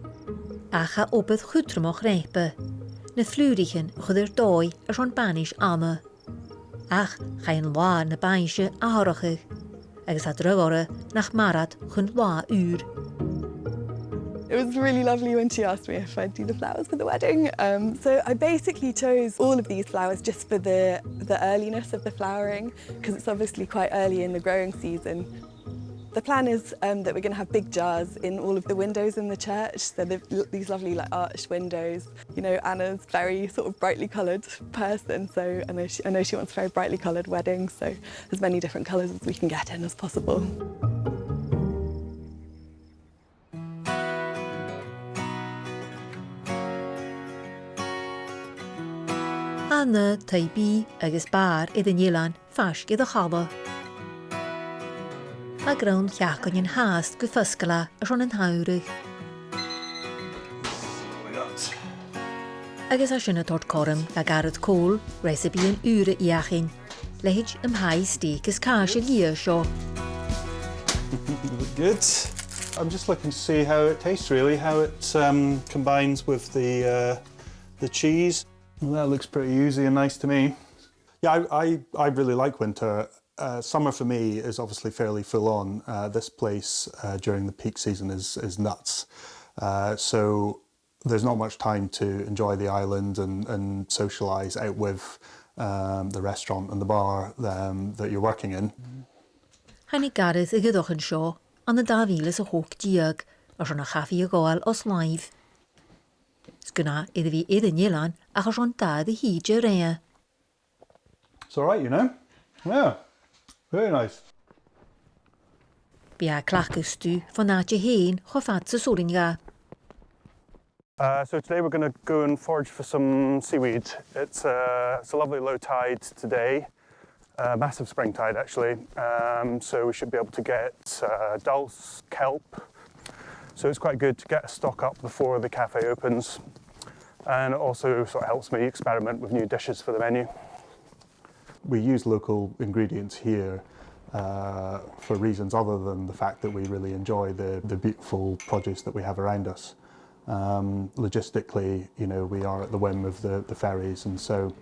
Acha op het goedremach rijpen. Na flurigen goeder doi as an banish ame. Ach, ga een wa na banische aarige. Agus had rugore nach marat gun wa uur. It was really lovely when she asked me if I'd do the flowers for the wedding. So I basically chose all of these flowers just for the earliness of the flowering, because it's obviously quite early in the growing season. The plan is that we're going to have big jars in all of the windows in the church. So these lovely arched windows. You know, Anna's very sort of brightly coloured person, so I know she wants a very brightly coloured wedding. So as many different colours as we can get in as possible. Anna tai bí agus bar iad an Eilean fas iad a chala. A grawn chiacan yn haast go fysgala as an hawrig. Agus a sinna tord corm a garad cól recipe yn ure iachin. Leid hai steak is cash a lia sio. Good. I'm just looking to see how it tastes, really, how it combines with the cheese. Well, that looks pretty easy and nice to me. Yeah, I really like winter. Summer for me is obviously fairly full on. This place during the peak season is nuts. So there's not much time to enjoy the island and socialise out with the restaurant and the bar that you're working in. Hannig garad y gydoch yn sio, an y dafil is a hoog diag, as an a chaffi a goal os live. Sguna iddi fi iad an Eilean achos an dad y hydje rea. It's all right, you know. Yeah, very nice. Bia clachus tu van naadje heen gofat se soringa. So today we're going to go and forage for some seaweed. It's a lovely low tide today, massive spring tide actually. So we should be able to get dulse, kelp. So it's quite good to get a stock up before the cafe opens. And it also sort of helps me experiment with new dishes for the menu. We use local ingredients here for reasons other than the fact that we really enjoy the beautiful produce that we have around us. Logistically, you know, we are at the whim of the ferries, and so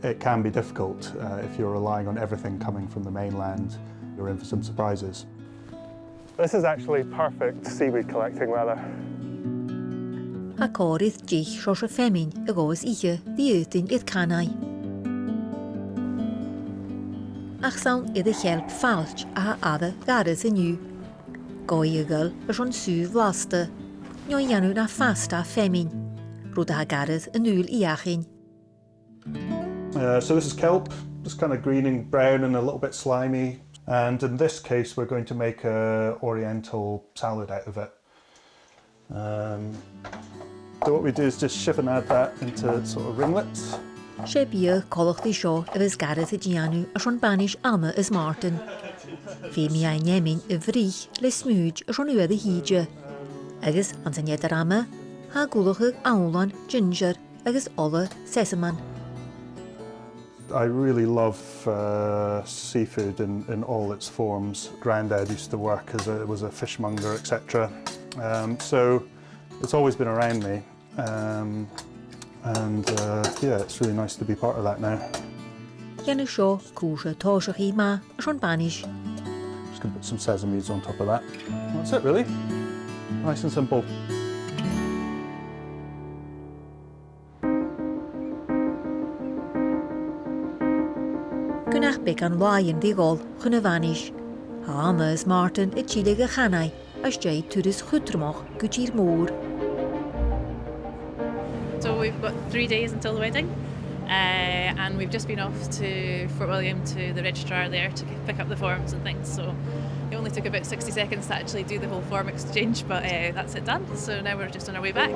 it can be difficult if you're relying on everything coming from the mainland. You're in for some surprises. This is actually perfect seaweed collecting weather. A corydd dich sos a femin a goes ihe di uitin iad Chanaigh. Ach sawn iad a chelp falch a adda garad yn yw. Goi ygl as an sŵ vlasta. Nio ianw na fasta femin. Rwyd a garad yn ŵl iachin. So this is kelp, just kind of green and brown and a little bit slimy. And in this case, we're going to make a oriental salad out of it. So what we do is just shift and add that into sort of ringlets. Se bia colach di sio y fys garad y dianw as an banish ama is Martin. Fe mi ein yemin y vrich le smúj as an uad y hydje. Agus an sy'n iad ar ama, ha gwlwch y awlan, ginger, agus ola sesaman. I really love seafood in all its forms. Grandad used to work was a fishmonger, etc. So it's always been around me. Yeah, it's really nice to be part of that now. Janne sio cwsio tosach I ma as an banish. Just going to put some sesame seeds on top of that. That's it really. Nice and simple. Gwnach bec an wain digol chun a vanish. Ha Anna is Martin I Chile ga Chanaigh as jay turis chutrmach gutir mór. So we've got 3 days until the wedding, and we've just been off to Fort William to the registrar there to pick up the forms and things. So it only took about 60 seconds to actually do the whole form exchange, but that's it done. So now we're just on our way back.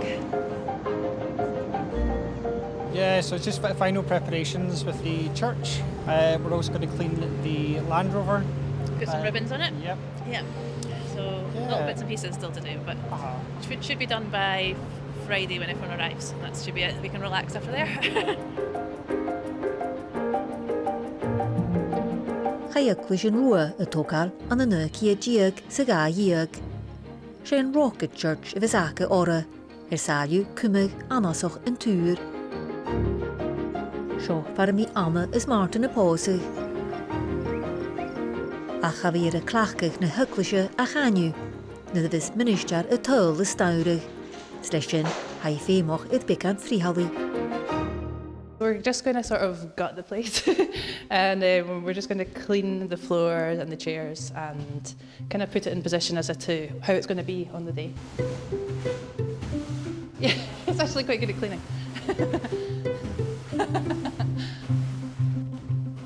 Yeah, so it's just final preparations with the church. We're also going to clean the Land Rover. Got some ribbons on it? Yep. Yeah. So little bits and pieces still to do, but should be done by Friday when everyone arrives. That should be it. We can relax after there. Chayag vision rua a tokal an an kia jiag sa ga yiag. She'n Rocket Church if ake ora. Salju cumig anasoch yn tŵr. Sio far mi Anna is Martin y pose. A chafi'r y clachgach na hyglisio a chanyu. Na ddys minister y tyl y stawrig. Slesyn, hai fémoch idd becan frihali. We're just going to sort of gut the place and we're just going to clean the floor and the chairs and kind of put it in position as to how it's going to be on the day. Yeah, it's actually quite good at cleaning.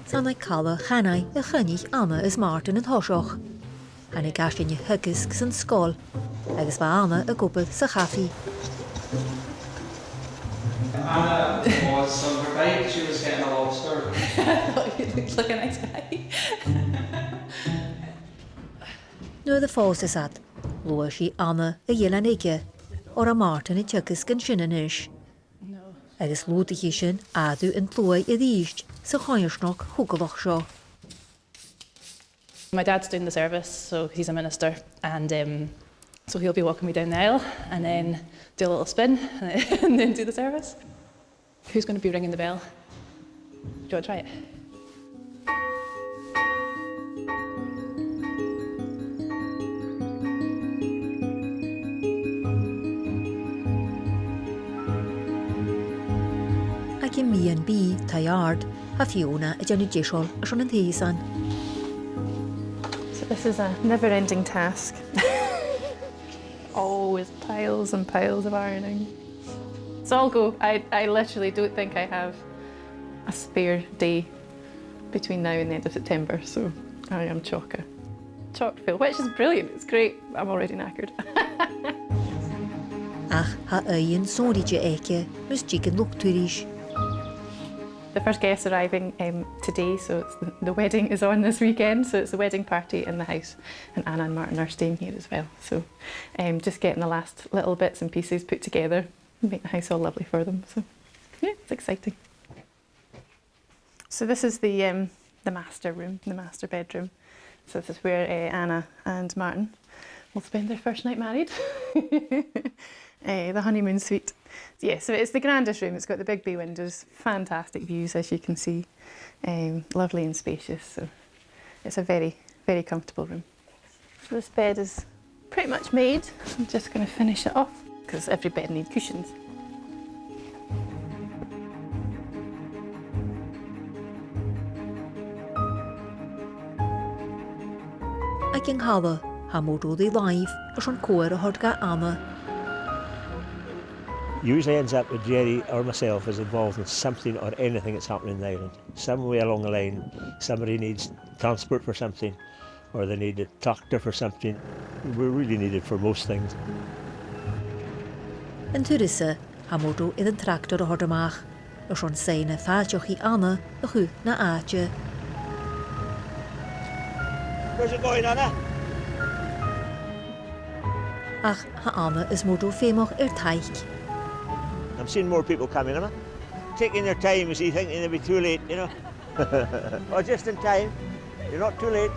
Sanna calla Chanaigh a chynnig Anna is Martin yn hosioch. Han I gasyn y hygysg sy'n sgol, agos fa Anna y gwbydd sa chaffi. Anna was on her bike, she was getting a lobster. I thought you looked like a nice guy. Nu y ffos is ad, lwa si Anna y Eilean eige, or a Martin y tygysg yn sy'n yn ish. Agos lwyd I sy'n adw yn tlwy y ddysg, sa choirsnog hwgaloch sio. My dad's doing the service, so he's a minister, and so he'll be walking me down the aisle and then do a little spin and then do the service. Who's going to be ringing the bell? Do you want to try it? Ac yn mi yn bi taiard, a Fiona y janu jesol a sion yn theisan. So this is a never-ending task. Always piles and piles of ironing. So I'll go. I literally don't think I have a spare day between now and the end of September, so I am chock full, which is brilliant. It's great. I'm already knackered. Ach, ha Eilean sonrige eke, mus jigen luchturish. The first guests arriving today, so the wedding is on this weekend, so it's a wedding party in the house, and Anna and Martin are staying here as well. So just getting the last little bits and pieces put together and make the house all lovely for them. So yeah, it's exciting. So this is the master room, the master bedroom. So this is where Anna and Martin will spend their first night married. The honeymoon suite. Yeah, so it's the grandest room. It's got the big bay windows, fantastic views as you can see, lovely and spacious. So it's a very, very comfortable room. So this bed is pretty much made. I'm just going to finish it off because every bed needs cushions. Ac yn hala, ha modw di live, a sion cwyr a hodga Anna. Usually ends up with Jerry or myself is involved in something or anything that's happening in the island. Some way along the line, somebody needs transport for something, or they need a tractor for something. We're really needed for most things. Yn Turisse, ha modw idd yn tractor a hodamach, a sion sein a fadjoch I Anna, a chw na aatje. Where's it going, Anna? Ach, ha Anna is modw fémoch taich. I'm seeing more people coming, am I? Taking their time, you see, thinking they'll be too late, you know. Oh, just in time. You're not too late.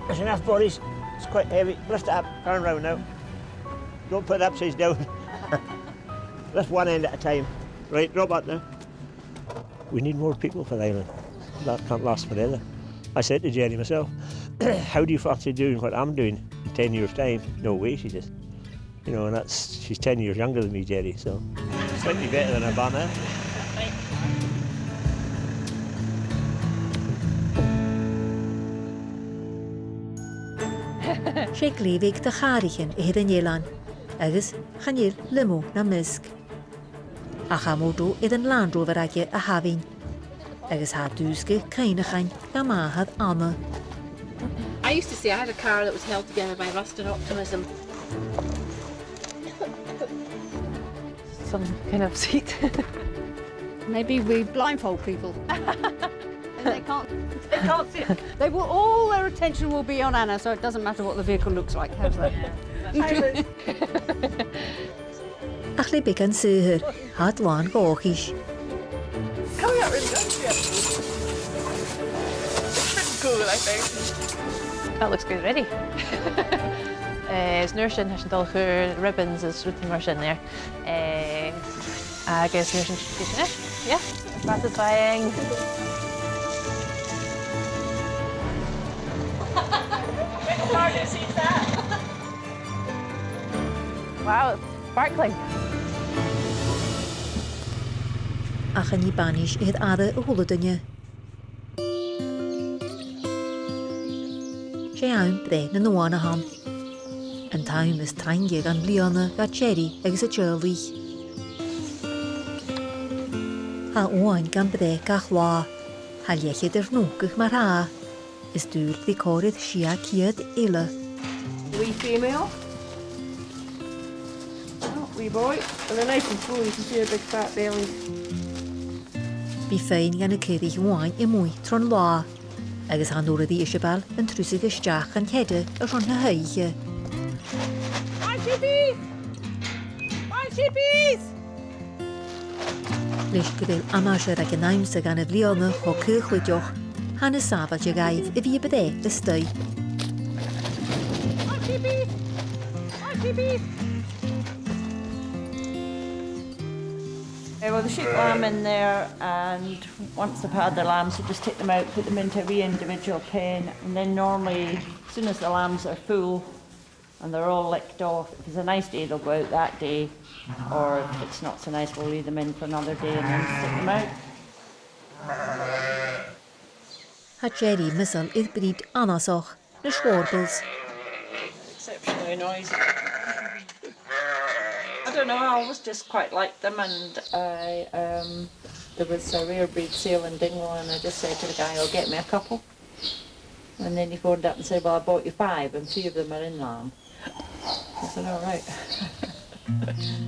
There's enough bodies. It's quite heavy. Lift it up. Turn round now. Don't put it upside down. Lift one end at a time. Right, drop that now. We need more people for the island. That can't last forever. I said to Jenny myself, how do you fancy doing what I'm doing in 10 years' time? No way, she says. You know, and she's 10 years younger than me, Jerry, so slightly better than her banner. sé gléigh de charichan I hid an Eilean, agus chanéal limó na misc. A chamódó iad an Land Rover aige a havín, agus há dúsge cainachan ga máthad Anna. I used to say I had a car that was held together by rust and optimism. Some kind of seat. Maybe we blindfold people. And they can't see it. All their attention will be on Anna, so it doesn't matter what the vehicle looks like. How's that? Ach le bic an suhur, had láin góchis. Coming out really good, yeah. It's pretty cool, I think. That looks good already. Is nursing has dul chur ribbons is rutin mar sin there. Agus nursing tradition. Yeah, satisfying. Wow, it's sparkling. Ach an ní banis iad ada a hula dunne. Sé ann bre na nóána ham. An taim is tainge gan bliana ga cherry agus a tjörlí. Ha óin gan bre gach lá, ha leichid nógach mar ha. Is dúr di córid sia ciad ile. Wee female. Oh, wee boy. And they're nice and full, you can see a big fat belly. Bí féin gan y cyrich wain I mwy tron lá, agus han dŵr ydi Isabel yn trwsig ysdiach an hede y rhan na heiche. My sheepies! My sheepies! Leis gydael amasir ag y naimsa gan y fliona o cyrchwydioch, han y safal y gaif y fi bydde y stwy. My sheepies! My sheepies! Well, the sheep lamb in there, and once they've had their lambs, you just take them out, put them into a wee individual pen, and then normally, as soon as the lambs are full and they're all licked off, if it's a nice day, they'll go out that day, or if it's not so nice, we'll leave them in for another day and then stick them out. Ha Jerry misal idd bryd anasoch na schwarbels. Exceptionally noisy. I don't know, I always just quite liked them, and there was a rare breed sale in Dingle, and I just said to the guy, "I'll get me a couple." And then he phoned up and said, "Well, I bought you 5 and 3 of them are in lamb." I said, "All right."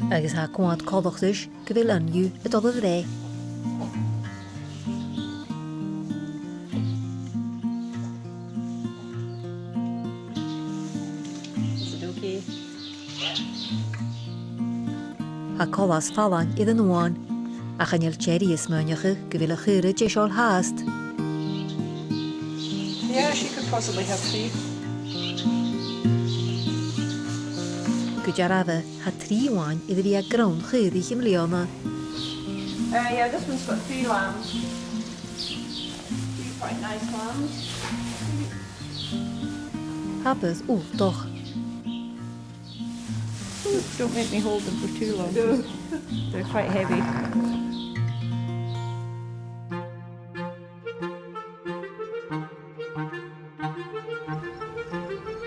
Agus ha kwad codochtish gyfil ynw y dodd y dre. Is it okay? Ha colas falan idd yn wan, a chanel Jerry ysmynioch gyfil y chyre jesol haast. Yeah, she could possibly have 3. Gwydiarafa ha 3 wan idd fi a grawn chyrich im leona. Yeah, this one's got 3 lambs. 3 quite nice lambs. Ha bydd wltoch. Don't make me hold them for too long. They're quite heavy.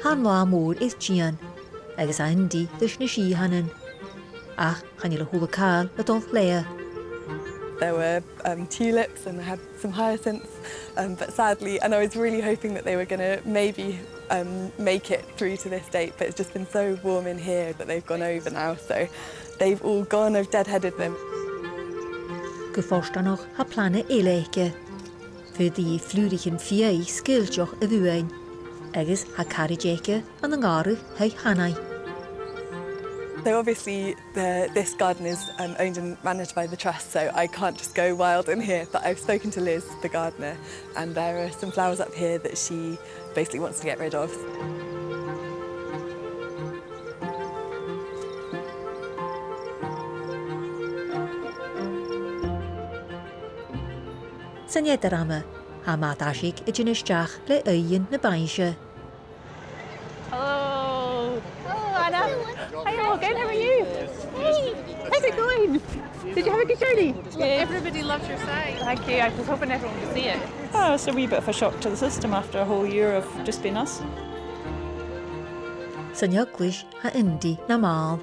Han la môr is Gian, agus a hindi dys na si hanan. Ach, chanel y hwyl y cael y dodd lea. There were tulips and I had some hyacinths, but sadly, and I was really hoping that they were going to maybe make it through to this date, but it's just been so warm in here that they've gone over now, so they've all gone, I've deadheaded them. Geforst nog ha planne eleike. Für die flürigen Fiei skiljoch y fwy'n. Agus ha carijeke an ang garu hei Chanaigh. So obviously this garden is owned and managed by the trust, so I can't just go wild in here, but I've spoken to Liz, the gardener, and there are some flowers up here that she basically wants to get rid of. Syniad ama, ha matashig y jynistiach le Eilean na baisha. Hello. Hello, Anna. Hi, all good. How are you? Hey, how's it going? Did you have a good journey? Everybody loves your site. Thank you. I was hoping everyone could see it. Oh, it's a wee bit of a shock to the system after a whole year of just being us. Sy'n yglis a indi na mal.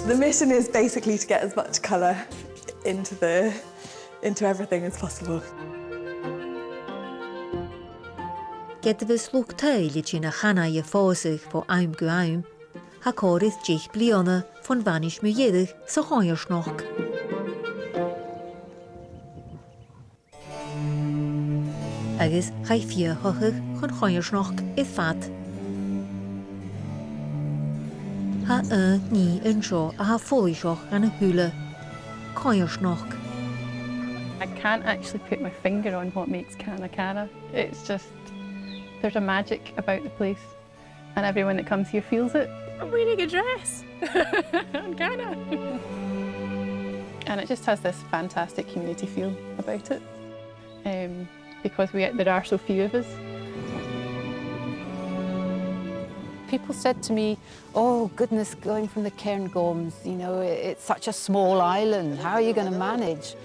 The mission is basically to get as much colour into everything as possible. Gedfys lwg teulu ti'n a Chanaigh y ffosig fo aim gw aim, ha corydd jich bliona von vanish mwyedig sa choersnog. Agus chai fia hochig chon choersnog idd fad. Ha ni yn sio a ha ffoli sio gan y hwle. Choersnog. I can't actually put my finger on what makes Canna. It's just, there's a magic about the place and everyone that comes here feels it. I'm wearing a dress on Canna. And it just has this fantastic community feel about it because there are so few of us. People said to me, oh goodness, going from the Cairngorms, you know, it's such a small island, how are you going to manage?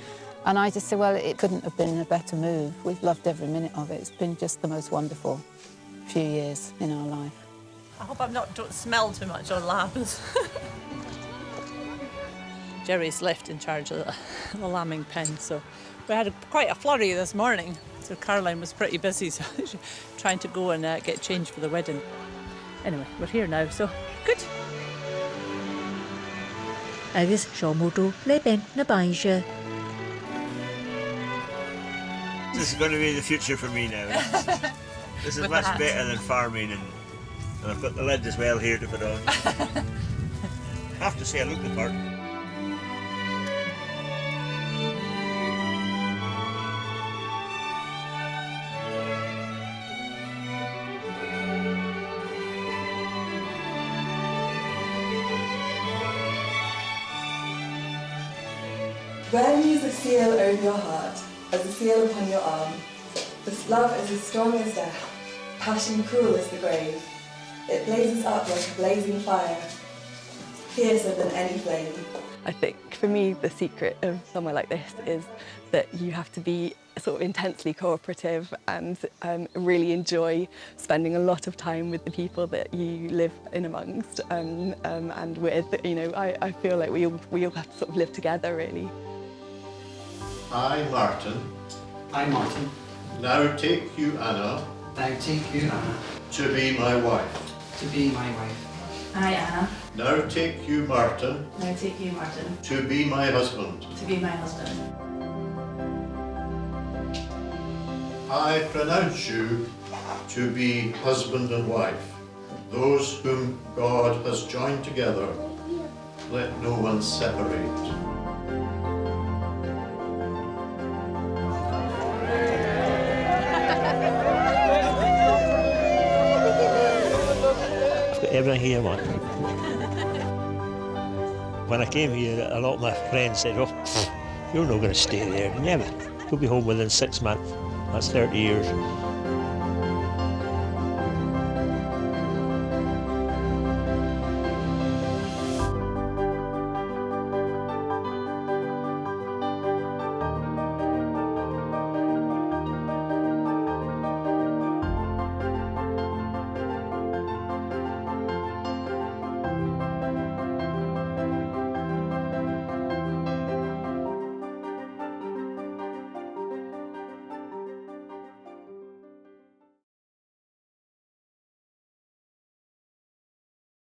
And I just said, well, it couldn't have been a better move. We've loved every minute of it. It's been just the most wonderful few years in our life. I hope don't smell too much on lambs. Jerry's left in charge of the lambing pen, so we had quite a flurry this morning. So Caroline was pretty busy, so trying to go and get changed for the wedding. Anyway, we're here now, so good. Agus sio mwdw le bent na baisio. This is going to be the future for me now. This is much better than farming, and I've got the lid as well here to put on. I have to say I look the part. Wear me as a seal over your heart, as a seal upon your arm. This love is as strong as death, passion cruel as the grave. It blazes up like a blazing fire, fiercer than any flame. I think for me the secret of somewhere like this is that you have to be sort of intensely cooperative and really enjoy spending a lot of time with the people that you live in amongst and with. You know, I feel like we all have to sort of live together really. I, Martin. I, Martin. Now take you, Anna. Now take you, Anna. To be my wife. To be my wife. I, Anna. Now take you, Martin. Now take you, Martin. To be my husband. To be my husband. I pronounce you to be husband and wife. Those whom God has joined together, let no one separate. Everything here, man. When I came here, a lot of my friends said, oh, you're not going to stay there. Never. You'll be home within 6 months. That's 30 years.